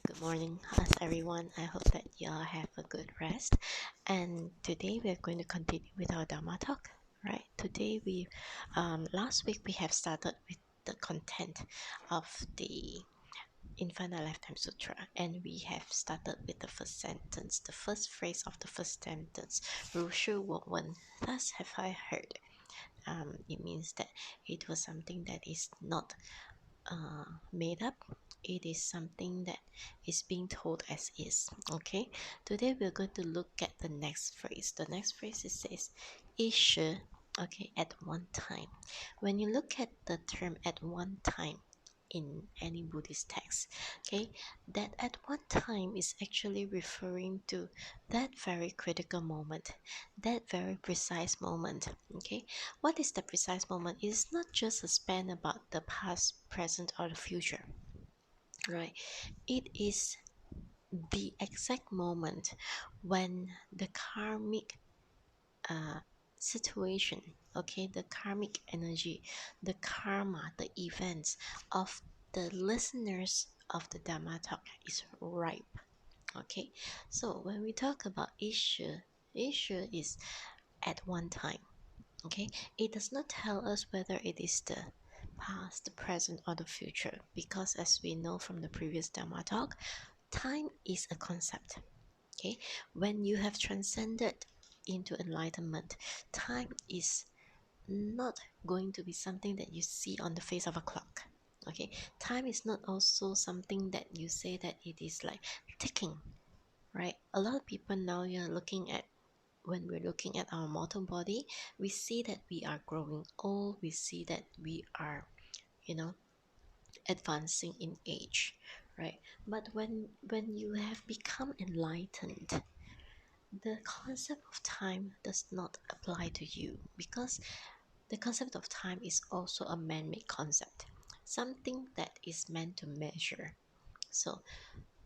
Good morning, everyone. I hope that you all have a good rest. And today we are going to continue with our Dharma talk. Right? Today last week we have started with the content of the Infinite Lifetime Sutra, and we have started with the first sentence, the first phrase of the first sentence. 如是我闻, thus have I heard. It means that it was something that is not made up. It is something that is being told as is. Okay, today we're going to look at the next phrase. The next phrase it says 一时, okay, at one time. When you look at the term at one time in any Buddhist text, okay, that at one time is actually referring to that very critical moment, that very precise moment. Okay, what is the precise moment? It is not just a span about the past, present, or the future, right? It is the exact moment when the karmic situation, okay, the karmic energy, the karma, the events of the listeners of the Dhamma talk is ripe. Okay, so when we talk about Isha is at one time. Okay, it does not tell us whether it is the past, the present, or the future, because as we know from the previous Dhamma talk, time is a concept. Okay, when you have transcended into enlightenment, time is not going to be something that you see on the face of a clock. Okay, time is not also something that you say that it is like ticking, right? A lot of people now you're looking at, when we're looking at our mortal body, we see that we are growing old, we see that we are, advancing in age, right? But when you have become enlightened, the concept of time does not apply to you, because the concept of time is also a man-made concept, something that is meant to measure. So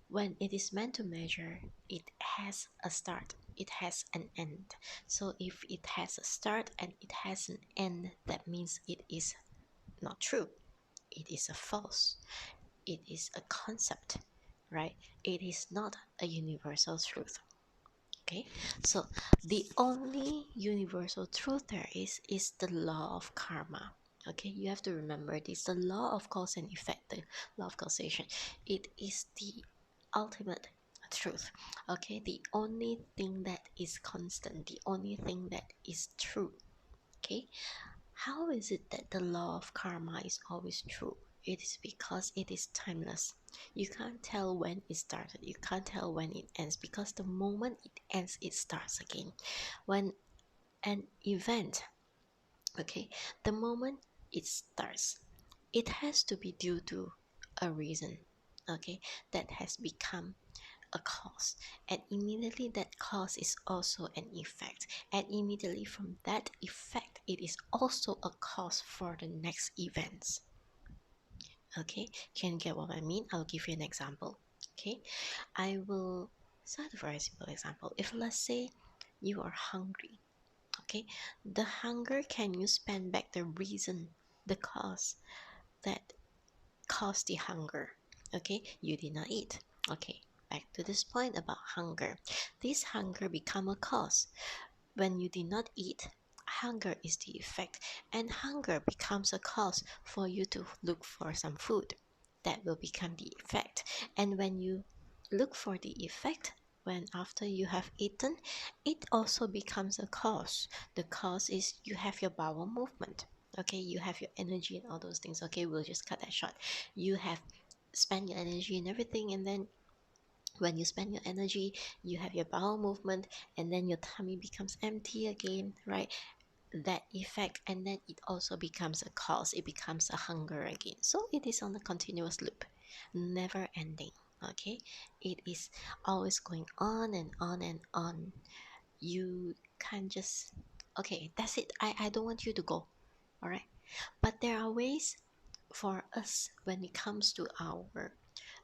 when it is meant to measure, it has a start, it has an end. So if it has a start and it has an end, that means it is not true. It is a false. It is a concept, right? It is not a universal truth. Okay, so the only universal truth there is the law of karma. Okay, you have to remember this, the law of cause and effect, the law of causation. It is the ultimate truth. Okay, the only thing that is constant, the only thing that is true. Okay, how is it that the law of karma is always true? It is because it is timeless. You can't tell when it started, you can't tell when it ends, because the moment it ends, it starts again. When an event, okay, the moment it starts, it has to be due to a reason, okay, that has become a cause, and immediately that cause is also an effect, and immediately from that effect it is also a cause for the next events. Okay, can you get what I mean? I'll give you an example. Okay, I will start a very simple example. If let's say you are hungry, okay, the hunger, can you span back the reason, the cause that caused the hunger? Okay, you did not eat. Okay, back to this point about hunger. This hunger become a cause. When you did not eat, hunger is the effect, and hunger becomes a cause for you to look for some food. That will become the effect. And when you look for the effect, when after you have eaten, it also becomes a cause. The cause is you have your bowel movement. Okay, you have your energy and all those things. Okay, we'll just cut that short. You have spent your energy and everything, and then when you spend your energy, you have your bowel movement, and then your tummy becomes empty again, right? That effect, and then it also becomes a cause, it becomes a hunger again. So it is on a continuous loop, never ending. Okay, it is always going on and on and on. You can't just, okay, that's it, I don't want you to go. All right, but there are ways for us when it comes to our,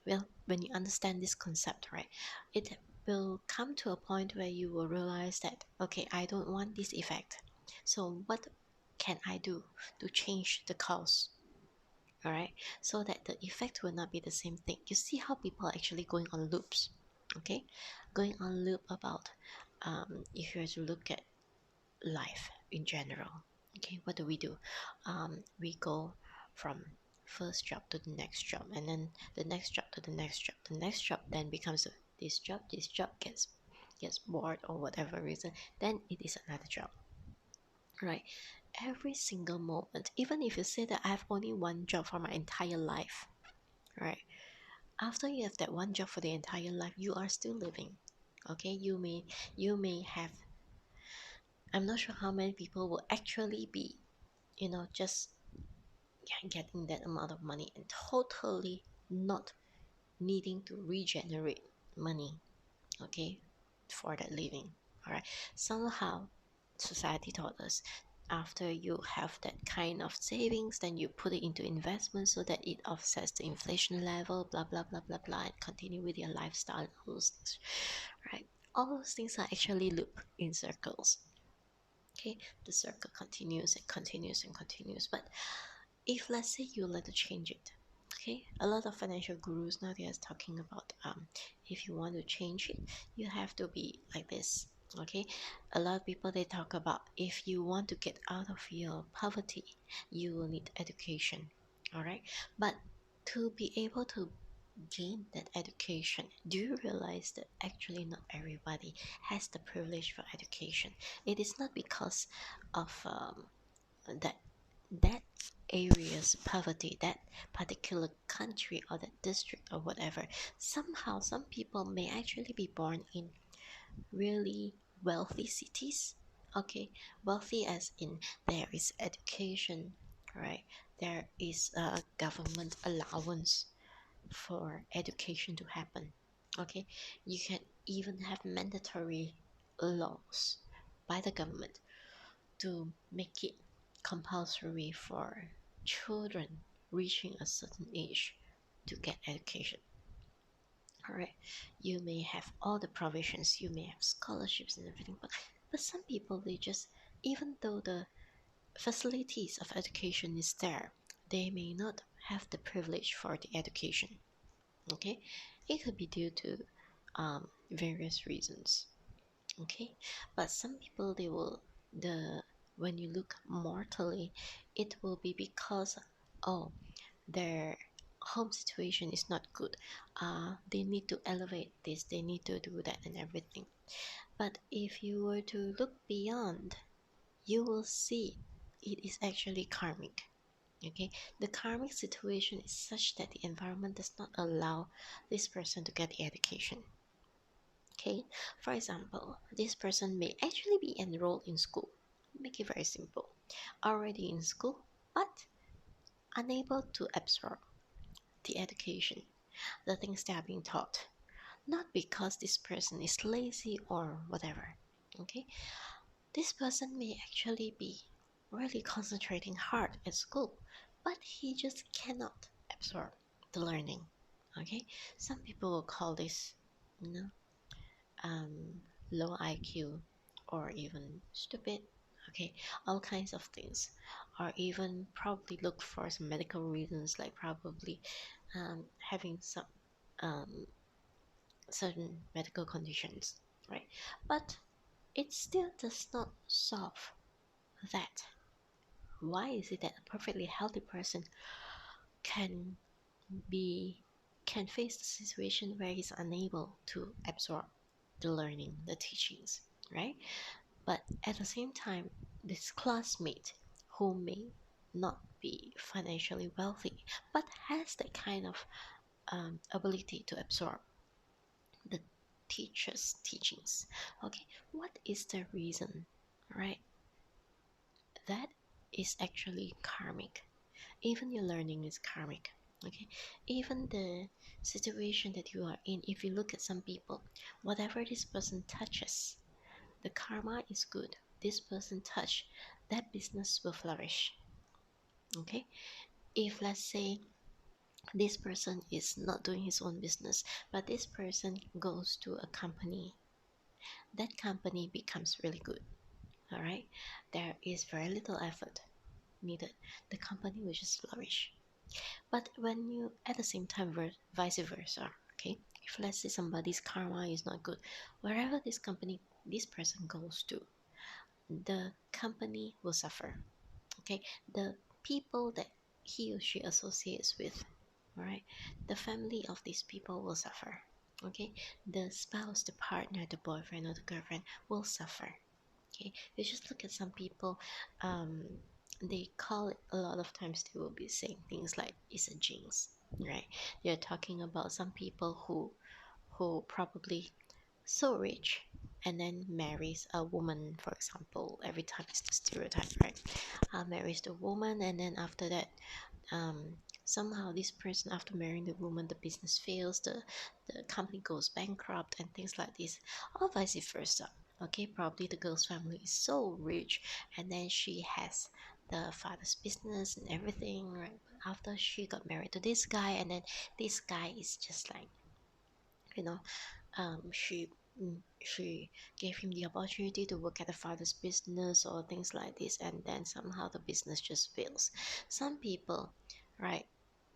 well, when you understand this concept, right, it will come to a point where you will realize that, okay, I don't want this effect. So what can I do to change the cause? All right, so that the effect will not be the same thing. You see how people are actually going on loops, okay, going on loop about if you were to look at life in general. Okay, what do? We go from first job to the next job, and then the next job to the next job. The next job then becomes this job. This job gets bored or whatever reason, then it is another job, right? Every single moment, even if you say that I have only one job for my entire life, right? After you have that one job for the entire life, you are still living. Okay, you may have, I'm not sure how many people will actually be, just getting that amount of money and totally not needing to regenerate money, okay, for that living. All right, somehow society taught us, after you have that kind of savings, then you put it into investment so that it offsets the inflation level, blah blah blah blah blah, and continue with your lifestyle and all those things, right? All those things are actually loop in circles. Okay, the circle continues and continues and continues. But if let's say you let to change it, okay, a lot of financial gurus nowadays talking about, if you want to change it, you have to be like this. Okay, a lot of people, they talk about, if you want to get out of your poverty, you will need education. All right, but to be able to gain that education, do you realize that actually not everybody has the privilege for education? It is not because of that that area's poverty, that particular country or that district or whatever. Somehow some people may actually be born in really wealthy cities. Okay, wealthy as in there is education, right? There is a government allowance for education to happen. Okay, you can even have mandatory laws by the government to make it compulsory for children reaching a certain age to get education. All right, you may have all the provisions, you may have scholarships and everything, but some people, they just, even though the facilities of education is there, they may not have the privilege for the education. Okay, it could be due to various reasons. Okay, but some people, they will, the when you look mortally, it will be because, oh, their home situation is not good, they need to elevate this, they need to do that and everything. But if you were to look beyond, you will see it is actually karmic. Okay, the karmic situation is such that the environment does not allow this person to get the education. Okay, for example, this person may actually be enrolled in school. Make it very simple. Already in school, but unable to absorb the education, the things that are being taught. Not because this person is lazy or whatever. Okay, this person may actually be really concentrating hard at school, but he just cannot absorb the learning. Okay, some people will call this, you know, um, low IQ, or even stupid. Okay, all kinds of things, or even probably look for some medical reasons, like probably having some um, certain medical conditions, right? But it still does not solve that. Why is it that a perfectly healthy person can be can face the situation where he's unable to absorb the learning, the teachings, right? But at the same time, this classmate who may not be financially wealthy but has that kind of ability to absorb the teacher's teachings. Okay, what is the reason, right? That is actually karmic. Even your learning is karmic. Okay, even the situation that you are in, if you look at some people, whatever this person touches, the karma is good. This person touch, that business will flourish. Okay, if let's say this person is not doing his own business, but this person goes to a company, that company becomes really good. All right, there is very little effort needed, the company will just flourish. But when you at the same time vice versa, okay, if let's say somebody's karma is not good, wherever this person goes to, the company will suffer. Okay, the people that he or she associates with, right, the family of these people will suffer. Okay, the spouse, the partner, the boyfriend or the girlfriend will suffer. Okay, you just look at some people, um they call it, a lot of times they will be saying things like it's a jinx, right? They're talking about some people who probably so rich and then marries a woman, for example. Every time it's the stereotype, right? Marries the woman, and then after that, um, somehow this person, after marrying the woman, the business fails, the company goes bankrupt, and things like this, or vice versa. Okay, probably the girl's family is so rich, and then she has the father's business and everything, right? After she got married to this guy, and then this guy is just like, you know, she gave him the opportunity to work at the father's business or things like this, and then somehow the business just fails. Some people, right,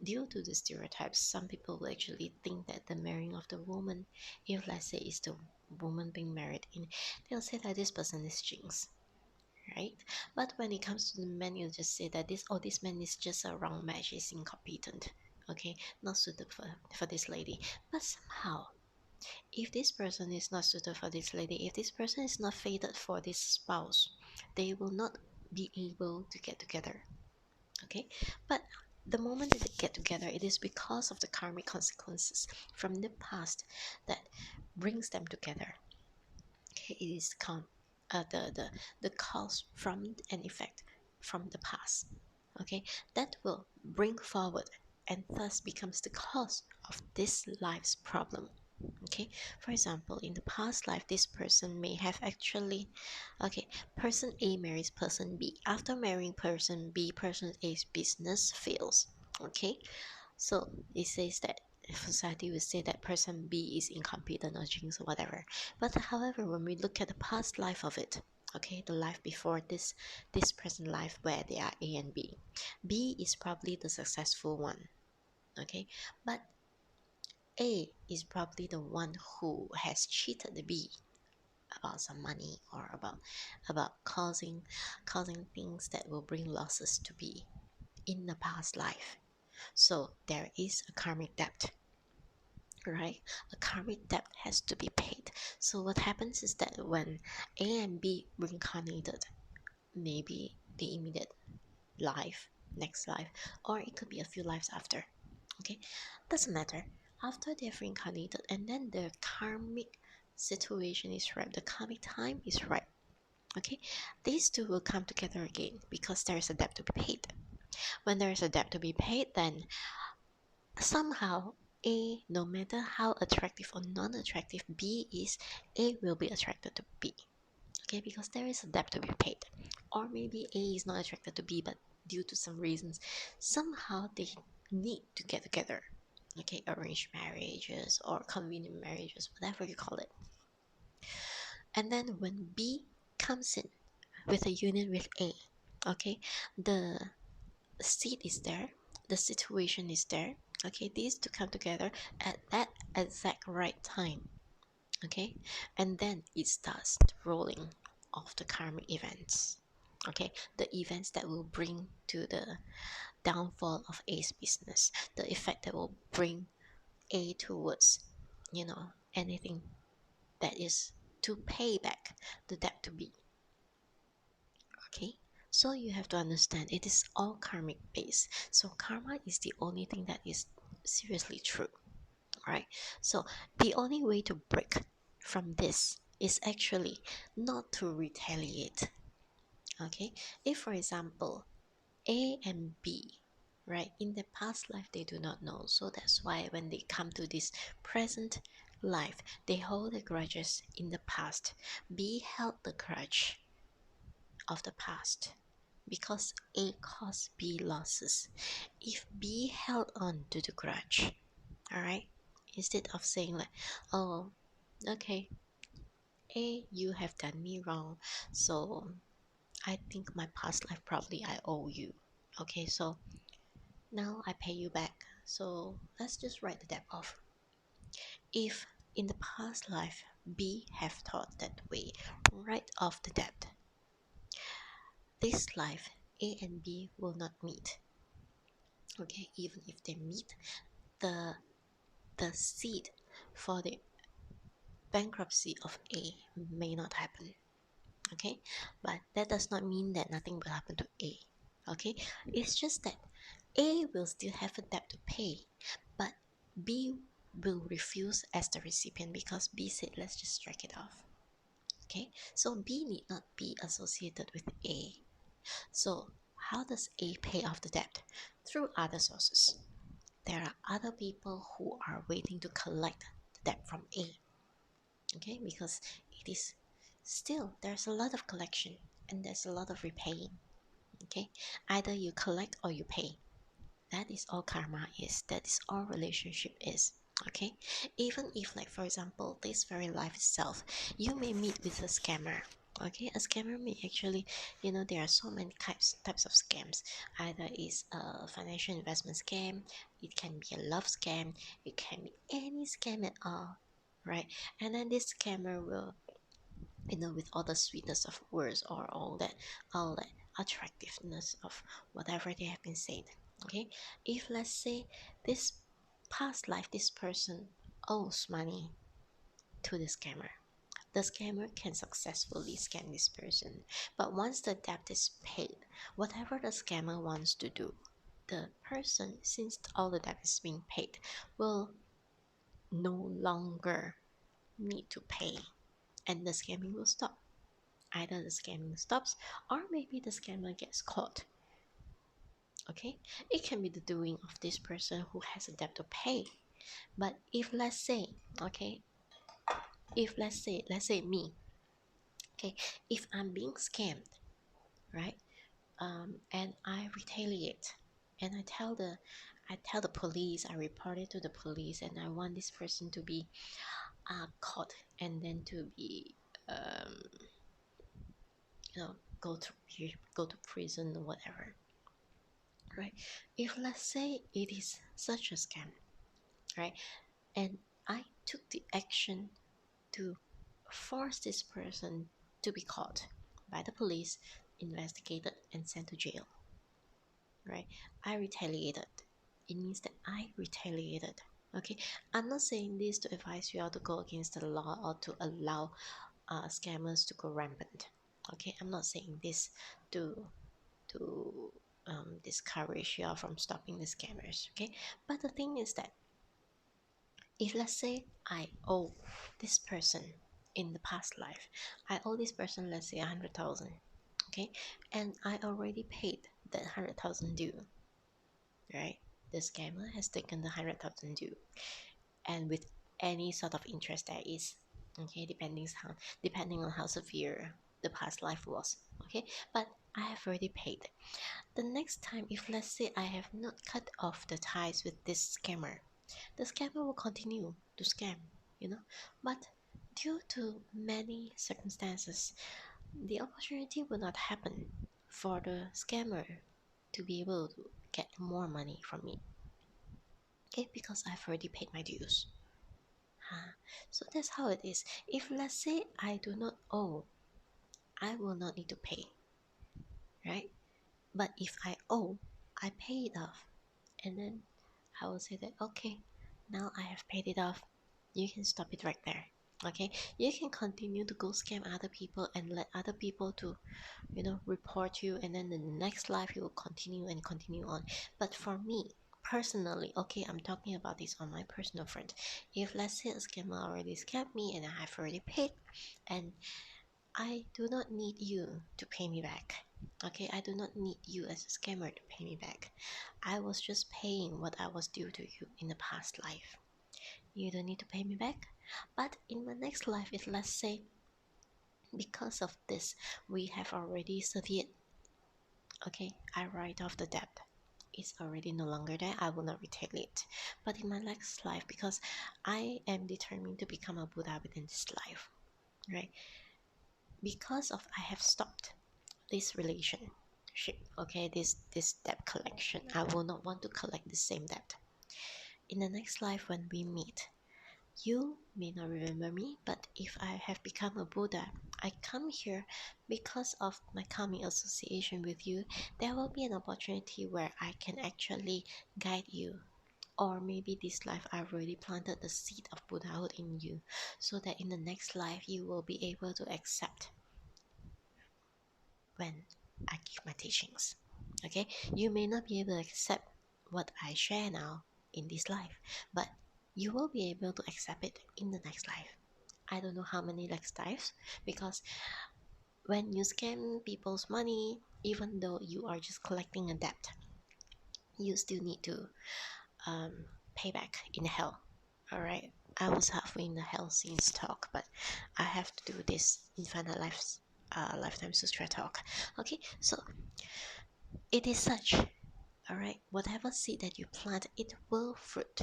due to the stereotypes, some people will actually think that the marrying of the woman, if let's say it's the woman being married in, they'll say that this person is jinx, right? But when it comes to the man, you'll just say that this man is just a wrong match, is incompetent, okay, not suited for this lady. But somehow, if this person is not suited for this lady, if this person is not fated for this spouse, they will not be able to get together. Okay? But the moment that they get together, it is because of the karmic consequences from the past that brings them together. Okay? It is the cause from an effect from the past. Okay? That will bring forward and thus becomes the cause of this life's problem. Okay, for example, in the past life, this person may have actually, okay, person A marries person B. After marrying person B, person A's business fails. Okay, so it says that society will say that person B is incompetent or jinx or whatever. But however, when we look at the past life of it, okay, the life before this present life where they are A and B, B is probably the successful one. Okay, but A is probably the one who has cheated the B about some money or about causing things that will bring losses to B in the past life. So there is a karmic debt, right? A karmic debt has to be paid. So what happens is that when A and B reincarnated, maybe the immediate life, next life, or it could be a few lives after. Okay, doesn't matter. After they've reincarnated, and then the karmic situation is right, the karmic time is right. Okay, these two will come together again because there is a debt to be paid. When there is a debt to be paid, then somehow A, no matter how attractive or non-attractive B is, A will be attracted to B. Okay, because there is a debt to be paid. Or maybe A is not attracted to B, but due to some reasons, somehow they need to get together. Okay, arranged marriages or convenient marriages, whatever you call it. And then when B comes in with a union with A, okay, the seed is there, the situation is there. Okay, these two come together at that exact right time. Okay, and then it starts rolling of the karmic events. Okay, the events that will bring to the downfall of A's business, the effect that will bring A towards, anything that is to pay back the debt to B. Okay, so you have to understand it is all karmic based. So karma is the only thing that is seriously true, right? So the only way to break from this is actually not to retaliate. Okay, if for example A and B, right, in the past life they do not know, so that's why when they come to this present life, they hold the grudges in the past. B held the grudge of the past because A caused B losses. If B held on to the grudge, all right, instead of saying like, oh, okay, A, you have done me wrong, so I think my past life probably I owe you. Okay, so Now I pay you back. So let's just write the debt off. If in the past life B have thought that way, write off the debt. This life A and B will not meet. Okay, even if they meet, the seed for the bankruptcy of A may not happen. Okay, but that does not mean that nothing will happen to A. Okay, it's just that A will still have a debt to pay, but B will refuse as the recipient because B said, let's just strike it off. Okay, so B need not be associated with A. So how does A pay off the debt? Through other sources. There are other people who are waiting to collect the debt from A. Okay, because it is still, there's a lot of collection and there's a lot of repaying. Okay, either you collect or you pay. That is all karma is. That is all relationship is. Okay, even if, like, for example, this very life itself, you may meet with a scammer. Okay, a scammer may actually, there are so many types of scams. Either is a financial investment scam, it can be a love scam, it can be any scam at all, right? And then this scammer will, with all the sweetness of words or all that attractiveness of whatever they have been said. Okay, if let's say this past life, this person owes money to the scammer can successfully scam this person. But once the debt is paid, whatever the scammer wants to do, the person, since all the debt is being paid, will no longer need to pay, and the scamming will stop. Either the scamming stops or maybe the scammer gets caught. Okay, it can be the doing of this person who has a debt to pay. But if let's say, okay, if let's say me, okay, if I'm being scammed, right, and I retaliate, and I tell the police, I report it to the police, and I want this person to be caught, and then to be um, you know go to prison or whatever, right? If let's say it is such a scam, right, and I took the action to force this person to be caught by the police, investigated, and sent to jail, right? I retaliated. It means that I retaliated. Okay, I'm not saying this to advise you all to go against the law or to allow scammers to go rampant. Okay, I'm not saying this to to discourage you all from stopping the scammers. Okay, but the thing is that if let's say I owe this person in the past life, I owe this person, let's say 100,000, okay, and I already paid that 100,000 due, right? The scammer has taken the 100,000 due, and with any sort of interest there is, okay, depending on how severe the past life was, okay, but I have already paid. The next time, if let's say I have not cut off the ties with this scammer, the scammer will continue to scam, but due to many circumstances, the opportunity will not happen for the scammer to be able to get more money from me, okay, because I've already paid my dues. So that's how it is. If let's say I do not owe, I will not need to pay, right? But if I owe, I pay it off, and then I will say that, okay, now I have paid it off. You can stop it right there. Okay, you can continue to go scam other people and let other people to, report you, and then the next life you will continue and continue on. But for me personally, okay, I'm talking about this on my personal front. If let's say a scammer already scammed me and I have already paid, and I do not need you to pay me back. Okay, I do not need you as a scammer to pay me back. I was just paying what I was due to you in the past life. You don't need to pay me back. But in my next life, if let's say because of this we have already severed, okay, I write off the debt. It's already no longer there. I will not retaliate. But in my next life, because I am determined to become a Buddha within this life, right? Because of I have stopped this relationship, Okay, this debt collection, I will not want to collect the same debt in the next life. When we meet, you may not remember me, but if I have become a Buddha, I come here because of my karmic association with you. There will be an opportunity where I can actually guide you. Or maybe this life I've already planted the seed of Buddhahood in you, so that in the next life you will be able to accept when I give my teachings. Okay, you may not be able to accept what I share now in this life, but you will be able to accept it in the next life. I don't know how many next lives, because when you scam people's money, even though you are just collecting a debt, you still need to um, pay back in hell. All right, I was halfway in the hell scenes talk, but I have to do this infinite lives, lifetime sutra talk. Okay, so it is such. All right, whatever seed that you plant, it will fruit.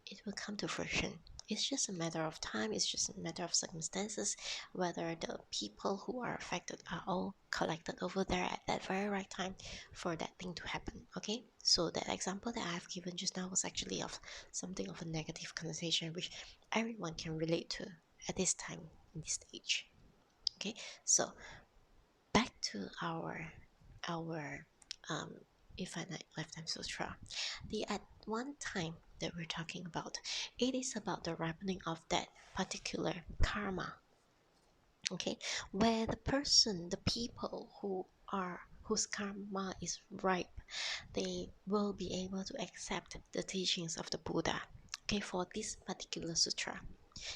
It will come to fruition. It's just a matter of time. It's just a matter of circumstances, whether the people who are affected are all collected over there at that very right time for that thing to happen. Okay, so that example that I've given just now was actually of something of a negative connotation, which everyone can relate to at this time in this stage. Okay, so back to our um infinite lifetime sutra. The at one time that we're talking about, it is about the ripening of that particular karma. Okay, where the person, the people whose karma is ripe, they will be able to accept the teachings of the Buddha. Okay, for this particular sutra,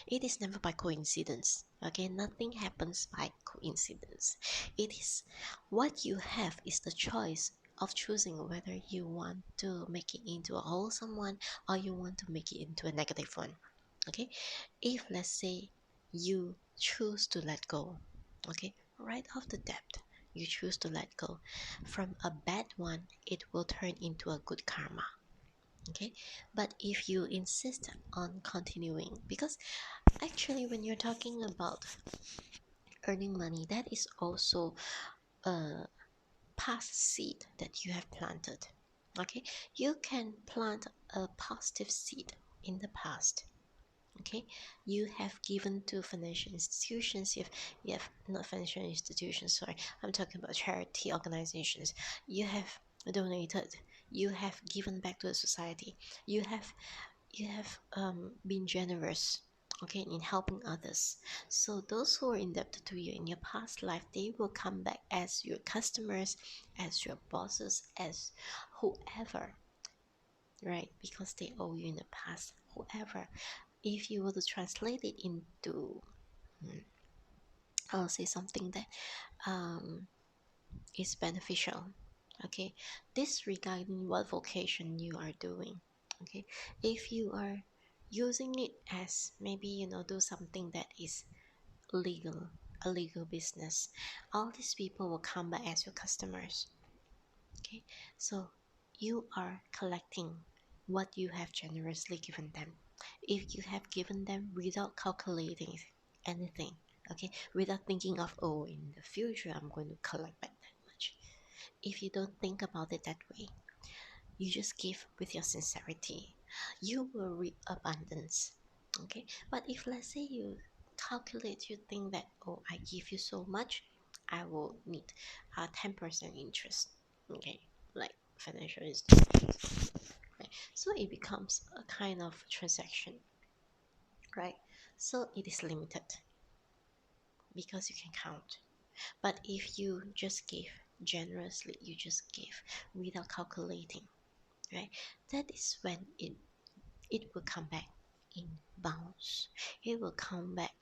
it is never by coincidence. Okay, nothing happens by coincidence. It is what you have is the choice of choosing whether you want to make it into a wholesome one or you want to make it into a negative one. Okay, if let's say you choose to let go, okay, right off the depth, you choose to let go from a bad one, it will turn into a good karma. Okay, but if you insist on continuing, because actually, when you're talking about earning money, that is also a past seed that you have planted. Okay, you can plant a positive seed in the past. Okay, you have given to financial institutions. You have not financial institutions. Sorry, I'm talking about charity organizations. You have donated. You have given back to the society. You have been generous, okay, in helping others. So those who are indebted to you in your past life, they will come back as your customers, as your bosses, as whoever, right? Because they owe you in the past, whoever. If you were to translate it into, mm, I'll say something that um, is beneficial. Okay, disregarding what vocation you are doing. Okay, if you are using it as maybe do something that is legal, a legal business, all these people will come back as your customers. Okay, so you are collecting what you have generously given them. If you have given them without calculating anything, okay, without thinking of, oh, in the future I'm going to collect back that much. If you don't think about it that way, you just give with your sincerity, you will reap abundance. Okay, but if let's say you calculate, you think that, oh, I give you so much, I will need 10% interest. Okay, like financial institutions, right? So it becomes a kind of transaction, right? So it is limited because you can count. But if you just give generously, you just give without calculating, right? That is when it will come back in bounce. It will come back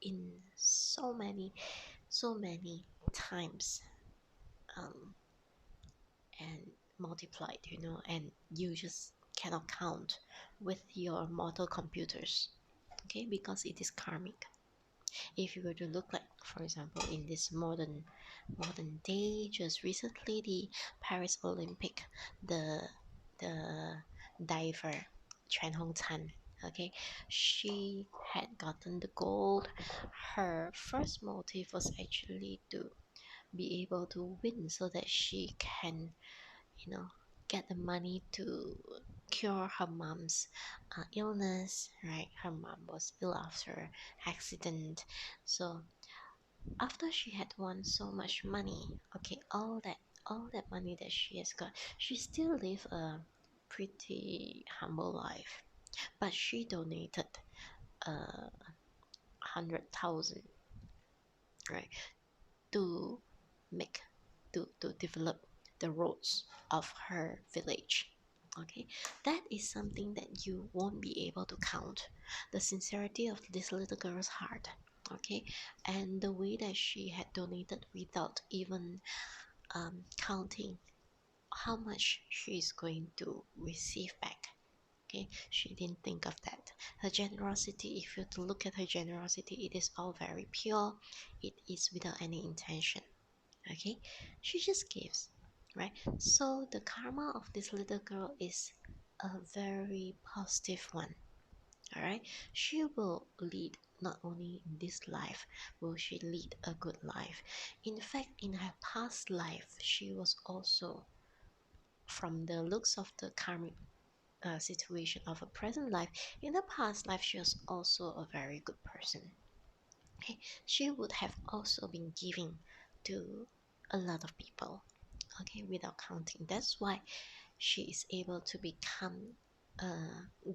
in so many times, um, and multiplied, and you just cannot count with your mortal computers. Okay, because it is karmic. If you were to look, like for example, in this modern day, just recently, the Paris Olympic, the diver Chen Hongtan, okay, she had gotten the gold. Her first motive was actually to be able to win so that she can, you know, get the money to cure her mom's illness, right? Her mom was ill after accident. So after she had won so much money, okay, all that money that she has got, she still live a pretty humble life. But she donated 100,000, right, to make to develop the roads of her village. Okay, that is something that you won't be able to count. The sincerity of this little girl's heart, okay, and the way that she had donated without even counting how much she is going to receive back. Okay, she didn't think of that. Her generosity, if you look at her generosity, it is all very pure. It is without any intention. Okay, she just gives, right? So the karma of this little girl is a very positive one. All right, she will lead not only in this life will she lead a good life. In fact, in her past life, she was also, from the looks of the karmic situation of her present life, in the past life she was also a very good person. Okay, she would have also been giving to a lot of people, okay, without counting. That's why she is able to become a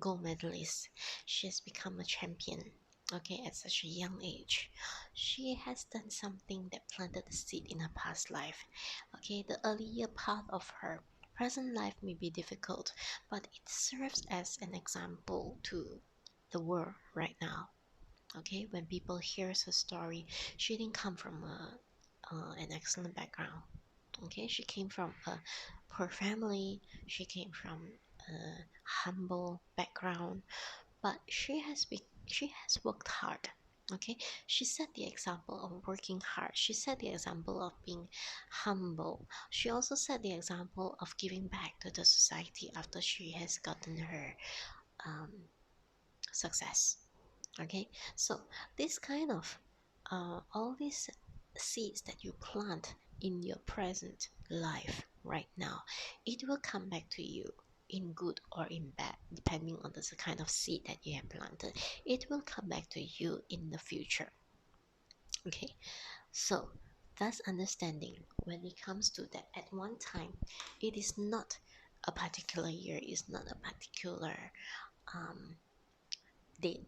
gold medalist. She has become a champion, okay, at such a young age. She has done something that planted the seed in her past life. Okay, the earlier part of her present life may be difficult, but it serves as an example to the world right now. Okay, when people hear her story, she didn't come from an excellent background. Okay, she came from a poor family, she came from a humble background, but she has worked hard. Okay, she set the example of working hard. She set the example of being humble. She also set the example of giving back to the society after she has gotten her um, success. Okay, so this kind of all these seeds that you plant in your present life right now, it will come back to you in good or in bad, depending on the kind of seed that you have planted. It will come back to you in the future. Okay, so that's understanding when it comes to that. At one time, it is not a particular year, it's not a particular um, day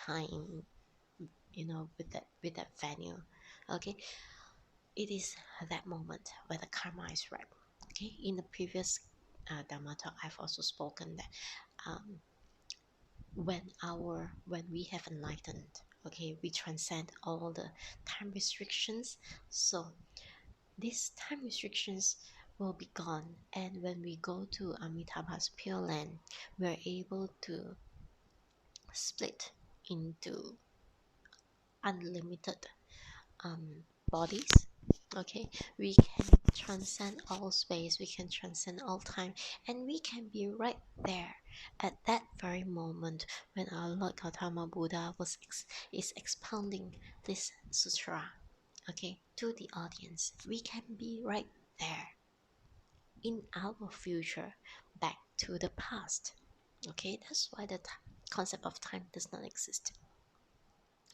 time, with that venue. Okay, it is that moment where the karma is ripe. Okay, in the previous dharma talk, I've also spoken that um, when we have enlightened, okay, we transcend all the time restrictions. So these time restrictions will be gone, and when we go to Amitabha's pure land, we're able to split into unlimited bodies. Okay, we can transcend all space, we can transcend all time, and we can be right there at that very moment when our Lord Gautama Buddha is expounding this sutra, okay, to the audience. We can be right there in our future, back to the past. Okay, that's why the concept of time does not exist.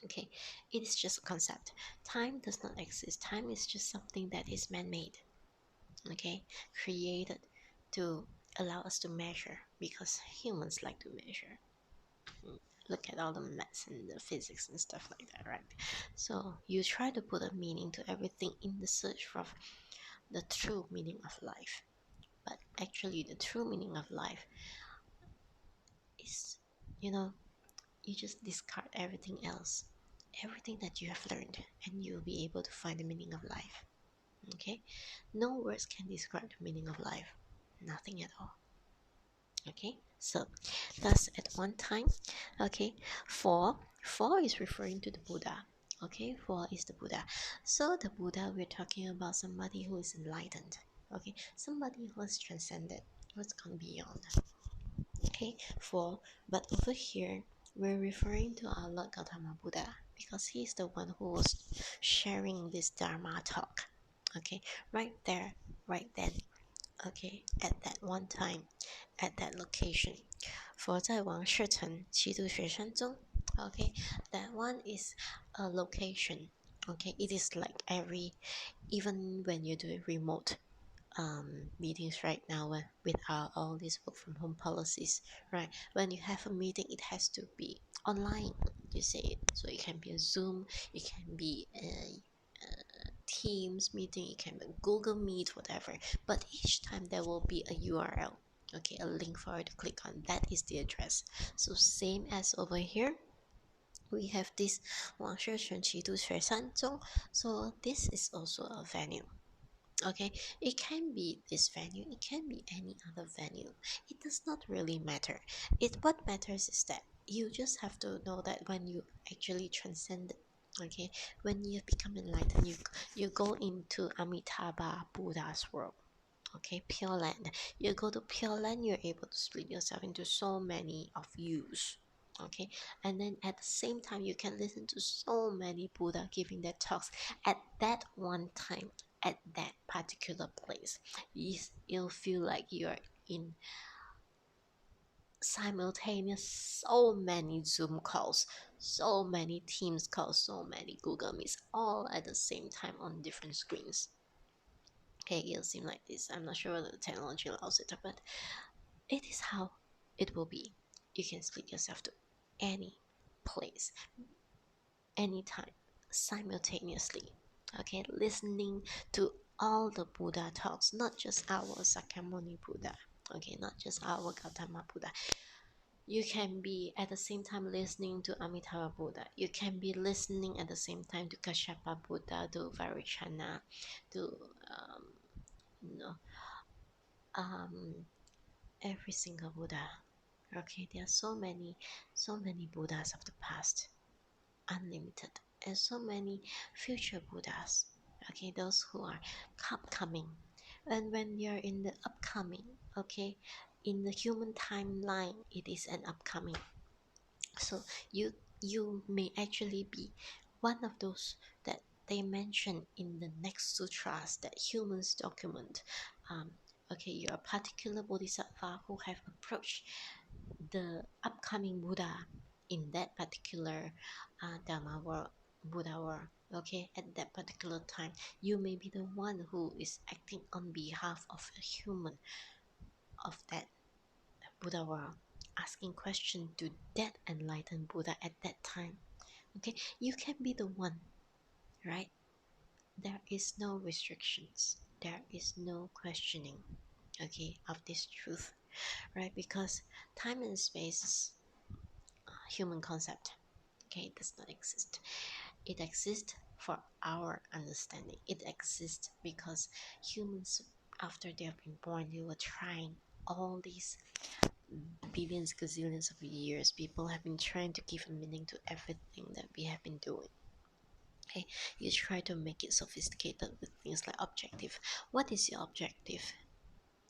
Okay, it is just a concept. Time does not exist. Time is just something that is man-made. Okay, created to allow us to measure, because humans like to measure. Look at all the maths and the physics and stuff like that, right? So you try to put a meaning to everything in the search of the true meaning of life. But actually, the true meaning of life is, you know, you just discard everything else, everything that you have learned, and you'll be able to find the meaning of life. Okay, no words can describe the meaning of life, nothing at all. Okay, so thus at one time, okay, four is referring to the Buddha. Okay, four is the Buddha. So the Buddha, we're talking about somebody who is enlightened. Okay, somebody who has transcended, what's gone beyond. Okay, four. But over here, we're referring to our Lord Gautama Buddha, because he's the one who was sharing this Dharma talk. Okay, right there, right then. Okay, at that one time, at that location. 佛在王舍城，七度雪山中. Okay, that one is a location. Okay, it is like even when you're doing remote meetings right now with all these work from home policies, right? When you have a meeting, it has to be online. You say it, so it can be a Zoom, it can be a Teams meeting, it can be Google Meet, whatever. But each time there will be a URL, okay, a link for you to click on. That is the address. So same as over here, we have this 王舍城七度雪山中. So this is also a venue. Okay, it can be this venue, it can be any other venue. It does not really matter. What matters is that you just have to know that when you actually transcend it, okay, when you become enlightened, you go into Amitabha Buddha's world. Okay, Pure Land. You go to Pure Land, you're able to split yourself into so many of yous. Okay, and then at the same time, you can listen to so many Buddha giving their talks at that one time, at that particular place. You'll feel like you're in simultaneous so many Zoom calls, so many Teams calls, so many Google Meets, all at the same time on different screens. Okay, it'll seem like this. I'm not sure whether the technology allows it, but it is how it will be. You can split yourself to any place, anytime, simultaneously. Okay, listening to all the Buddha talks, not just our Sakyamuni Buddha. Okay, not just our Gautama Buddha. You can be at the same time listening to Amitabha Buddha. You can be listening at the same time to Kashyapa Buddha, to Varichana, to you know, um, every single Buddha. Okay, there are so many Buddhas of the past, unlimited, and so many future Buddhas. Okay, those who are upcoming. And when you're in the upcoming, okay, in the human timeline, it is an upcoming. So you may actually be one of those that they mention in the next sutras that humans document. Okay, you're a particular bodhisattva who have approached the upcoming Buddha in that particular Dharma world, Buddha world. Okay, at that particular time, you may be the one who is acting on behalf of a human of that Buddha world, asking questions to that enlightened Buddha at that time. Okay, you can be the one, right? There is no restrictions. There is no questioning, okay, of this truth, right? Because time and space is a human concept. Okay, it does not exist. It exists for our understanding. It exists because humans, after they have been born, they were trying all these billions, gazillions of years. People have been trying to give a meaning to everything that we have been doing. Okay, you try to make it sophisticated with things like objective. What is your objective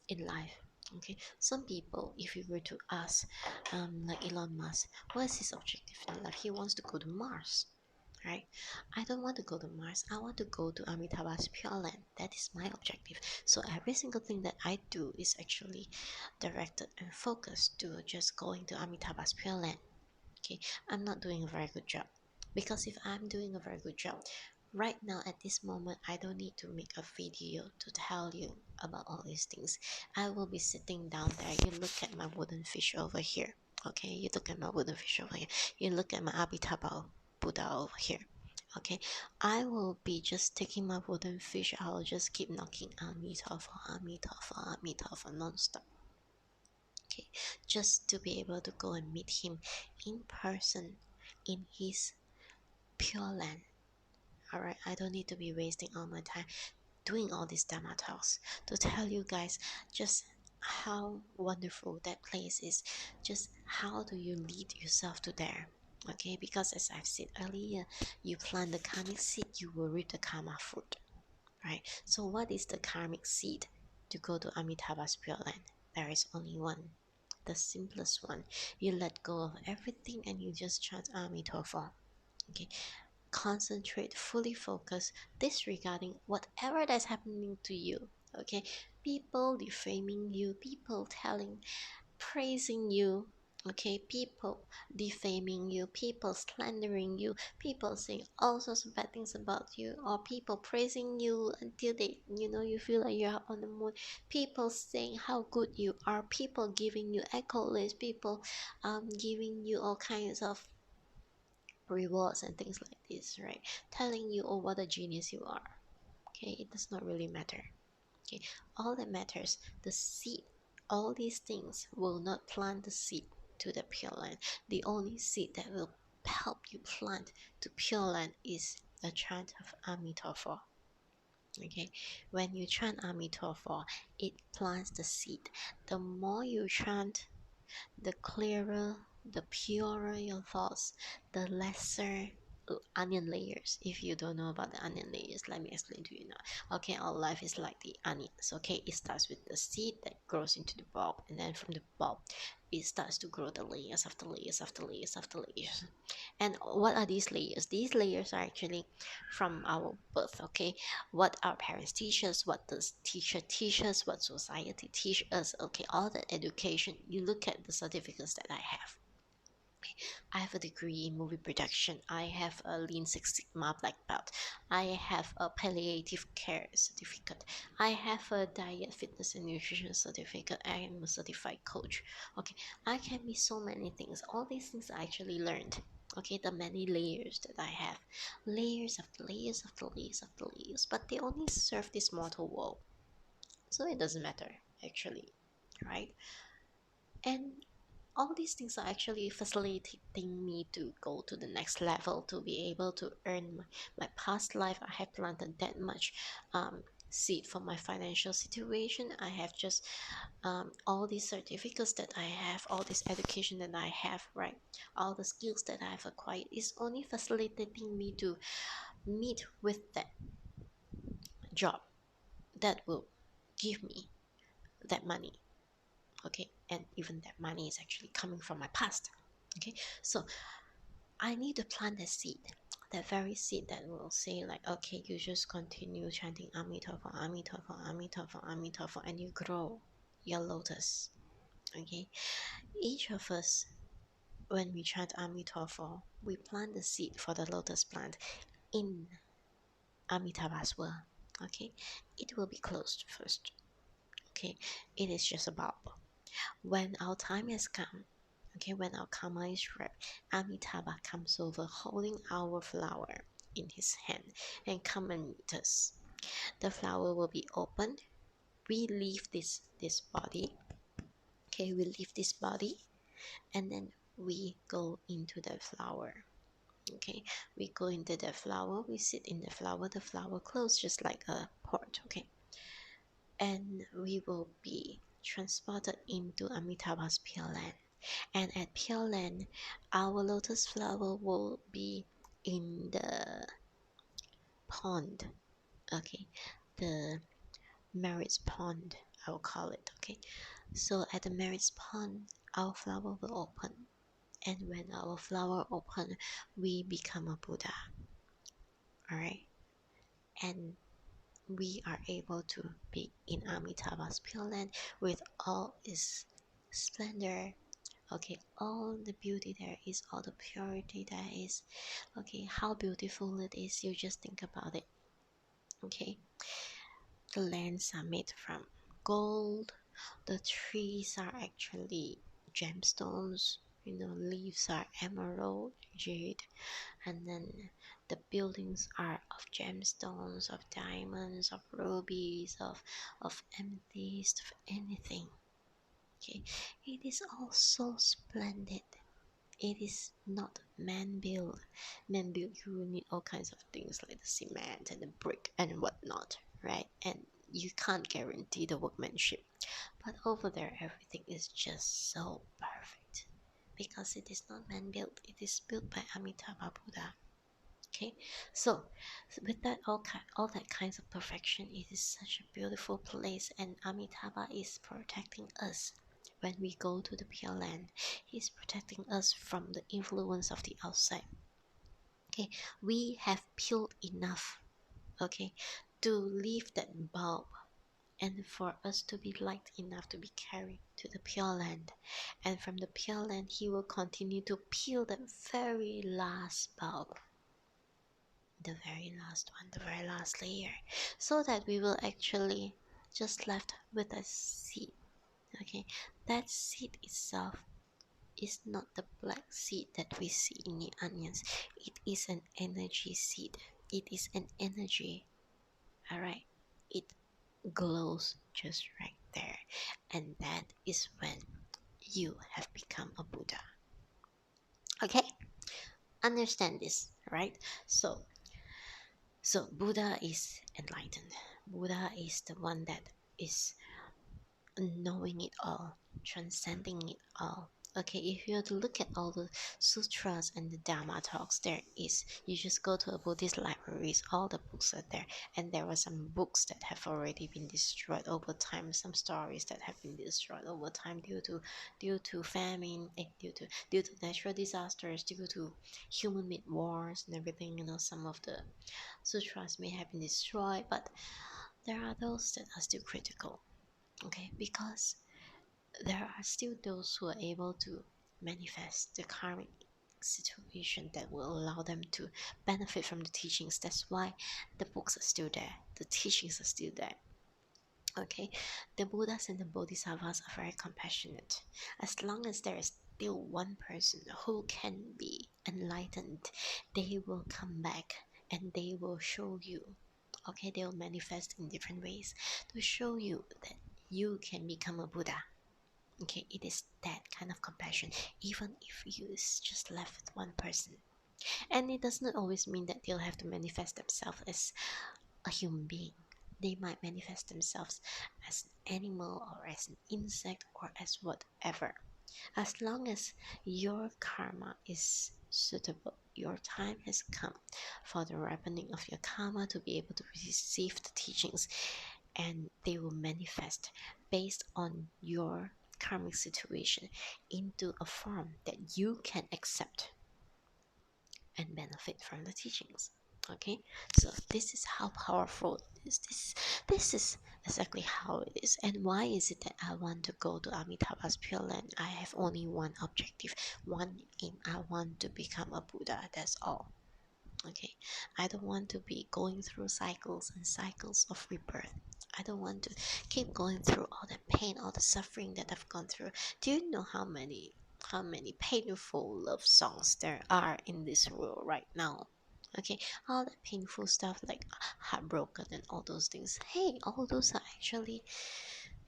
in life? Okay, some people, if you were to ask, like Elon Musk, what is his objective in life? He wants to go to Mars, right? I don't want to go to Mars. I want to go to Amitabha's Pure Land. That is my objective. So every single thing that I do is actually directed and focused to just going to Amitabha's Pure Land. Okay, I'm not doing a very good job, because if I'm doing a very good job right now at this moment, I don't need to make a video to tell you about all these things. I will be sitting down there. You look at my wooden fish over here. Okay, you look at my wooden fish over here. You look at my Amitabha Buddha over here. Okay, I will be just taking my wooden fish. I will just keep knocking Amitabha, Amitabha, Amitabha non-stop. Okay, just to be able to go and meet him in person in his Pure Land. Alright, I don't need to be wasting all my time doing all these Dharma talks to tell you guys just how wonderful that place is. Just how do you lead yourself to there? Okay, because as I've said earlier, you plant the karmic seed, you will reap the karma fruit. Right? So what is the karmic seed to go to Amitabha's Pure Land? There is only one. The simplest one. You let go of everything and you just chant Amitabha. Okay, concentrate, fully focus, disregarding whatever that's happening to you. Okay, people defaming you, people telling, praising you, okay, people defaming you, people slandering you, people saying all sorts of bad things about you, or people praising you until they, you feel like you're on the moon, people saying how good you are, people giving you accolades, people giving you all kinds of rewards and things like this, right? Telling you, oh, what a genius you are. Okay, it does not really matter. Okay, all that matters, the seed. All these things will not plant the seed to the pure land. The only seed that will help you plant to pure land is the chant of Amitabha. Okay, when you chant Amitabha, it plants the seed. The more you chant, the clearer, the purer your thoughts, the lesser onion layers. If you don't know about the onion layers, let me explain to you now. Okay, our life is like the onions. Okay, it starts with the seed that grows into the bulb, and then from the bulb, it starts to grow the layers after layers after layers after layers. And what are these layers? These layers are actually from our birth. Okay, what our parents teach us, what the teacher teach us, what society teach us. Okay, all the education. You look at the certificates that I have. I have a degree in movie production. I have a Lean Six Sigma black belt. I have a palliative care certificate. I have a diet, fitness, and nutrition certificate. I am a certified coach. Okay, I can be so many things. All these things I actually learned. Okay, the many layers that I have, layers after layers after layers after layers, but they only serve this mortal world, so it doesn't matter actually, right? And all these things are actually facilitating me to go to the next level, to be able to earn my past life. I have planted that much seed for my financial situation. I have just all these certificates that I have, all this education that I have, right? All the skills that I have acquired is only facilitating me to meet with that job that will give me that money. Okay, and even that money is actually coming from my past. Okay, so I need to plant that seed, that very seed that will say like, okay, you just continue chanting Amitabha, Amitabha, Amitabha, Amitabha, and you grow your lotus. Okay, each of us, when we chant Amitabha, we plant the seed for the lotus plant in Amitabha's world. Okay, it will be closed first. Okay, it is just a bulb. When our time has come, okay, when our karma is right, Amitabha comes over holding our flower in his hand and come and meet us. The flower will be opened. We leave this body. Okay, we leave this body and then we go into the flower. Okay, we go into the flower, we sit in the flower closed just like a pot. Okay, and we will be transported into Amitabha's pure land. And at Pure Land, our lotus flower will be in the pond. Okay, the marriage pond, I will call it. Okay, so at the marriage pond, our flower will open, and when our flower open, we become a Buddha. All right, and we are able to be in Amitabha's Pure Land with all its splendor. Okay, all the beauty there is, all the purity there is. Okay, how beautiful it is, you just think about it. Okay, the lands are made from gold, the trees are actually gemstones, leaves are emerald, jade, and then the buildings are of gemstones, of diamonds, of rubies, of amethyst, of anything. Okay, it is all so splendid. It is not man built. Man built, you need all kinds of things like the cement and the brick and whatnot, right? And you can't guarantee the workmanship. But over there, everything is just so perfect because it is not man built. It is built by Amitabha Buddha. Okay, so with that all that kinds of perfection, it is such a beautiful place, and Amitabha is protecting us. When we go to the Pure Land, he's protecting us from the influence of the outside. Okay, we have peeled enough, okay, to leave that bulb, and for us to be light enough to be carried to the Pure Land. And from the Pure Land, he will continue to peel the very last bulb, the very last one, the very last layer, so that we will actually just left with a seed. Okay, that seed itself is not the black seed that we see in the onions. It is an energy seed. It is an energy. All right, it glows just right there, and that is when you have become a Buddha. Okay, understand this, right? So Buddha is enlightened. Buddha is the one that is knowing it all, transcending it all. Okay, if you were to look at all the sutras and the Dharma talks, there is, you just go to a Buddhist libraries, all the books are there, and there are some books that have already been destroyed over time, some stories that have been destroyed over time due to famine, due to natural disasters, due to human-made wars and everything. Some of the sutras may have been destroyed, but there are those that are still critical. Okay, because there are still those who are able to manifest the karmic situation that will allow them to benefit from the teachings. That's why the books are still there, the teachings are still there. Okay, the Buddhas and the Bodhisattvas are very compassionate. As long as there is still one person who can be enlightened, they will come back and they will show you. Okay, they will manifest in different ways to show you that you can become a Buddha. Okay, it is that kind of compassion, even if you is just left with one person. And it does not always mean that they'll have to manifest themselves as a human being. They might manifest themselves as an animal or as an insect or as whatever. As long as your karma is suitable, your time has come for the ripening of your karma to be able to receive the teachings, and they will manifest based on your karmic situation into a form that you can accept and benefit from the teachings. Okay, so this is how powerful this is exactly how it is. And why is it that I want to go to Amitabha's Pure Land? I have only one objective, one aim. I want to become a Buddha. That's all. Okay, I don't want to be going through cycles and cycles of rebirth. I don't want to keep going through all the pain, all the suffering that I've gone through. Do you know how many painful love songs there are in this world right now? Okay, all the painful stuff like heartbroken and all those things. Hey, all those are actually,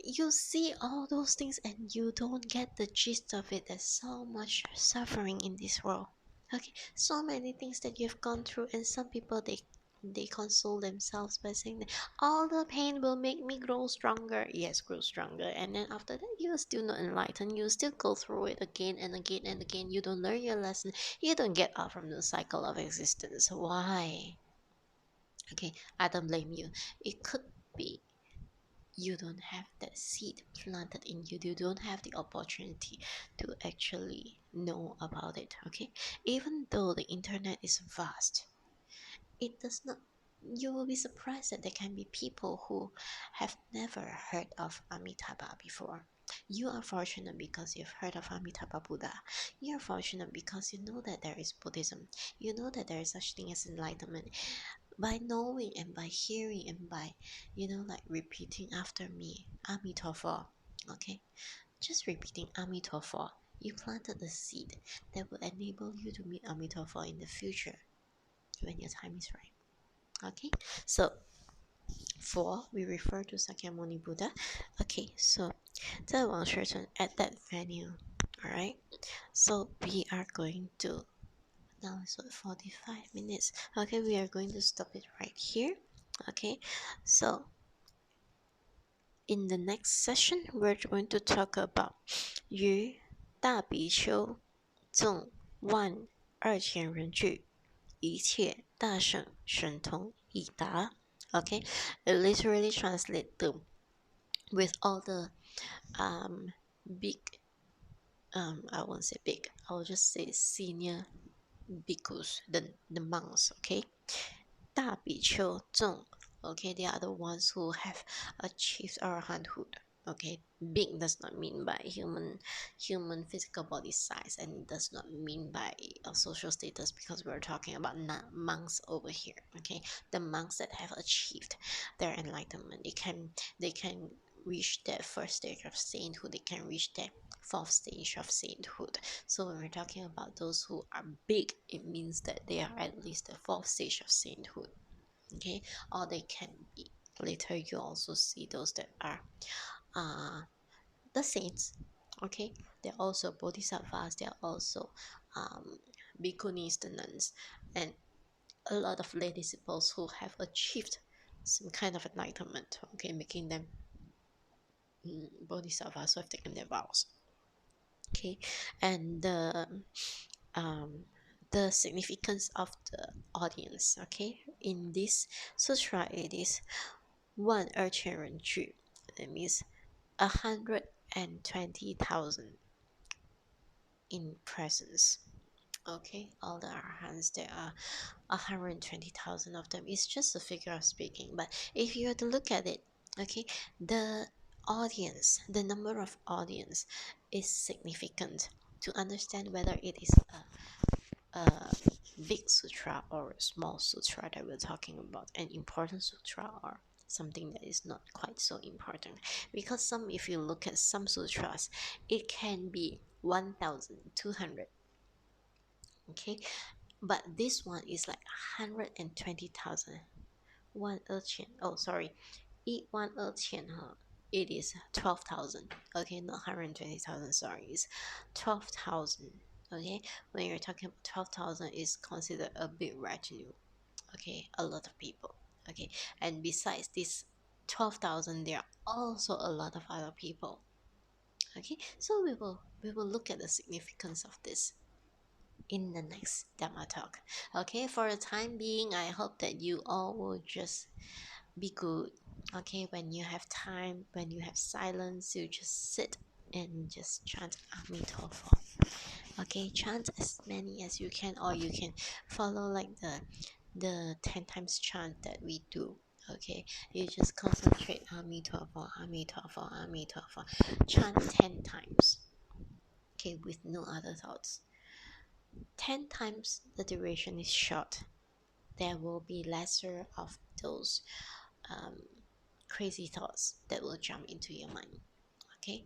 you see all those things and you don't get the gist of it. There's so much suffering in this world. Okay, so many things that you've gone through, and some people, they console themselves by saying that all the pain will make me grow stronger. Yes, grow stronger, and then after that you're still not enlightened. You still go through it again and again and again. You don't learn your lesson. You don't get out from the cycle of existence. Why? Okay, I don't blame you. It could be you don't have that seed planted in you. You don't have the opportunity to actually know about it. Okay, even though the internet is vast, it does not, you will be surprised that there can be people who have never heard of Amitabha before. You are fortunate because you've heard of Amitabha Buddha. You are fortunate because you know that there is Buddhism. You know that there is such thing as enlightenment. By knowing and by hearing and by, like repeating after me, Amitabha. Okay, just repeating Amitabha, you planted the seed that will enable you to meet Amitabha in the future when your time is right. Okay, so 4, we refer to Sakyamuni Buddha. Okay, so 在王学成 at that venue. Alright, so we are going to, now it's 45 minutes. Okay, we are going to stop it right here. Okay, so in the next session, we're going to talk about 于大比丘众万二千人聚，一切大圣神通已达. Okay, it literally translates to, with all the big, I won't say big, I'll just say senior bhikkhus, the monks, okay? 大比丘众, okay, they are the ones who have achieved arahanthood. Okay, big does not mean by human physical body size, and it does not mean by social status, because we're talking about monks over here. Okay, the monks that have achieved their enlightenment, they can reach that first stage of sainthood, they can reach that fourth stage of sainthood. So when we're talking about those who are big, it means that they are at least the fourth stage of sainthood. Okay, or they can be. Later, you also see those that are the saints. Okay, they're also bodhisattvas. They're also bhikkhunis, the nuns, and a lot of lay disciples who have achieved some kind of enlightenment. Okay, making them bodhisattvas who have taken their vows. Okay, and um, the significance of the audience. Okay, in this sutra, it is 1,200句, that means 120,000 in presence. Okay, all the arhats, there are 120,000 of them. It's just a figure of speaking, but if you were to look at it, okay, the audience, the number of audience is significant to understand whether it is a big sutra or a small sutra that we're talking about, an important sutra or something that is not quite so important. Because some, if you look at some sutras, it can be 1,200. Okay, but this one is like 120,000. 1,200. Oh, sorry, 1,200. It is 12,000. Okay, not 120,000. Sorry, it's 12,000. Okay, when you're talking about 12,000, is considered a big retinue. Okay, a lot of people. Okay, and besides this 12,000, there are also a lot of other people. Okay, so we will look at the significance of this in the next Dhamma talk. Okay, for the time being, I hope that you all will just be good. Okay, when you have time, when you have silence, you just sit and just chant Amitabha. Okay, chant as many as you can, or you can follow like the 10 times chant that we do. Okay, you just concentrate Amitabha, Amitabha, Amitabha. Chant 10 times. Okay, with no other thoughts. 10 times the duration is short. There will be lesser of those um, crazy thoughts that will jump into your mind. Okay,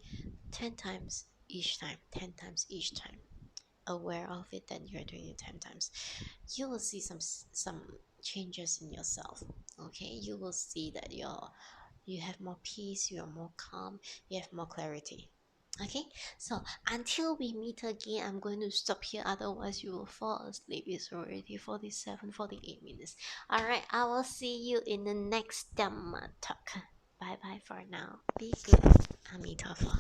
10 times each time, 10 times each time. Aware of it that you're doing it 10 times, you will see some changes in yourself. Okay, you will see that you have more peace, you're more calm, you have more clarity. Okay, so until we meet again, I'm going to stop here, otherwise you will fall asleep. It's already 47, 48 minutes. All right, I will see you in the next Dhamma talk. Bye bye for now. Be good. Amitabha.